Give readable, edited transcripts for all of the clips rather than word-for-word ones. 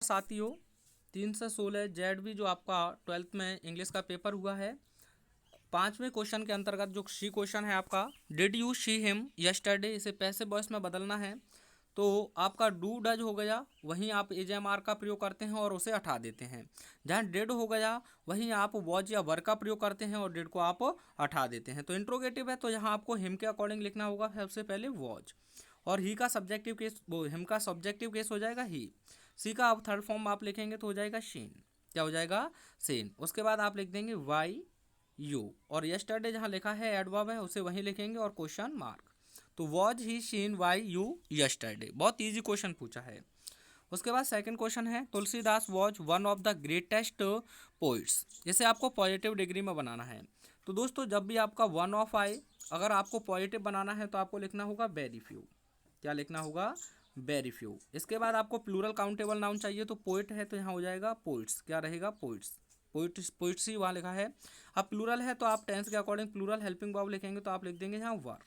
साथियों 3 से 16 जेड भी जो आपका 12th में इंग्लिश का पेपर हुआ है, 5वें क्वेश्चन के अंतर्गत जो सी क्वेश्चन है आपका, did you see him yesterday, इसे पैसिव वॉइस में बदलना है। तो आपका डू डज हो गया, वहीं आप एजेएमआर का प्रयोग करते हैं और उसे हटा देते हैं। जहाँ डिड हो गया वहीं आप वॉज या वर का प्रयोग करते हैं और डिड को आप हटा देते हैं। तो इंट्रोगेटिव है तो यहाँ आपको हिम के अकॉर्डिंग लिखना होगा सबसे पहले वॉज, और ही का सब्जेक्टिव केस, वो हिम का सब्जेक्टिव केस हो जाएगा ही। सी का आप थर्ड फॉर्म आप लिखेंगे तो हो जाएगा शीन, क्या हो जाएगा सेन। उसके बाद आप लिख देंगे वाई यू, और यस्टरडे जहाँ लिखा है एडवर्ब है उसे वहीं लिखेंगे और क्वेश्चन मार्क। तो was he seen why you yesterday, बहुत इजी क्वेश्चन पूछा है। उसके बाद सेकंड क्वेश्चन है, Tulsidas was one of the greatest poets, जिसे आपको पॉजिटिव डिग्री में बनाना है। तो दोस्तों जब भी आपका वन ऑफ आए, अगर आपको पॉजिटिव बनाना है तो आपको लिखना होगा वेरी फ्यू, क्या लिखना होगा वेरी फ्यू। इसके बाद आपको प्लूरल काउंटेबल नाउन चाहिए, तो पोइट है तो यहाँ हो जाएगा पोइट्स, क्या रहेगा पोइट्स, पोइट्स पोइट्स ही वहाँ लिखा है। अब प्लूरल है तो आप टेंस के अकॉर्डिंग प्लूरल हेल्पिंग वर्ब लिखेंगे, तो आप लिख देंगे यहाँ वर,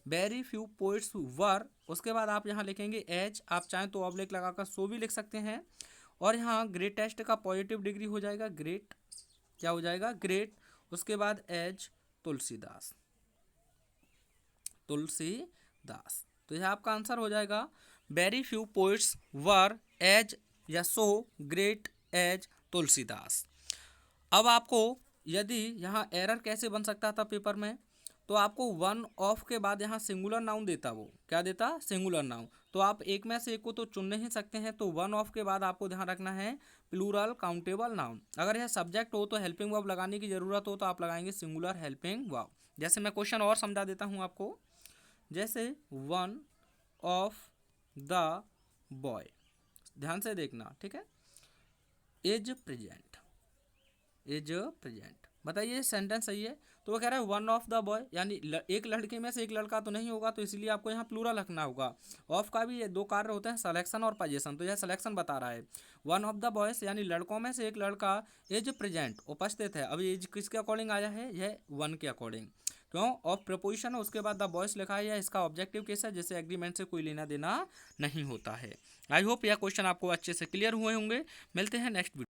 वेरी फ्यू पोइट्स वर। उसके बाद आप यहाँ लिखेंगे एज, आप चाहें तो ऑब्लिक लगाकर सो भी लिख सकते हैं। और यहाँ ग्रेटेस्ट का पॉजिटिव डिग्री हो जाएगा ग्रेट, क्या हो जाएगा ग्रेट। उसके बाद एज तुलसीदास, तुलसीदास। तो यह आपका आंसर हो जाएगा very few poets were as या सो ग्रेट एज तुलसीदास। अब आपको यदि यहाँ एरर कैसे बन सकता था पेपर में, तो आपको वन ऑफ के बाद यहाँ सिंगुलर नाउन देता, वो क्या देता सिंगुलर नाउन, तो आप एक में से एक को तो चुन नहीं सकते हैं। तो वन ऑफ के बाद आपको ध्यान रखना है प्लूरल काउंटेबल नाउन। अगर यह सब्जेक्ट हो तो हेल्पिंग वर्ब लगाने की जरूरत हो तो आप लगाएंगे सिंगुलर हेल्पिंग वर्ब। जैसे मैं क्वेश्चन और समझा देता हूँ आपको, जैसे वन ऑफ द बॉय, ध्यान से देखना ठीक है, इज प्रेजेंट, इज प्रेजेंट। बताइए सेंटेंस सही है। तो वो कह रहा है वन ऑफ द बॉय, यानी एक लड़के में से एक लड़का तो नहीं होगा, तो इसलिए आपको यहाँ प्लूरल रखना होगा। ऑफ का भी ये दो कार्य होते हैं, सिलेक्शन और पोजीशन, तो यह सिलेक्शन बता रहा है। वन ऑफ द बॉयज यानी लड़कों में से एक लड़का इज प्रेजेंट उपस्थित है। अभी एज किसके अकॉर्डिंग आया है, यह वन के अकॉर्डिंग, क्यों ऑफ प्रपोजिशन है, उसके बाद द बॉयज लिखा है, इसका ऑब्जेक्टिव केस है, जिससे एग्रीमेंट से कोई लेना देना नहीं होता है। आई होप यह क्वेश्चन आपको अच्छे से क्लियर हुए होंगे। मिलते हैं नेक्स्ट वीडियो।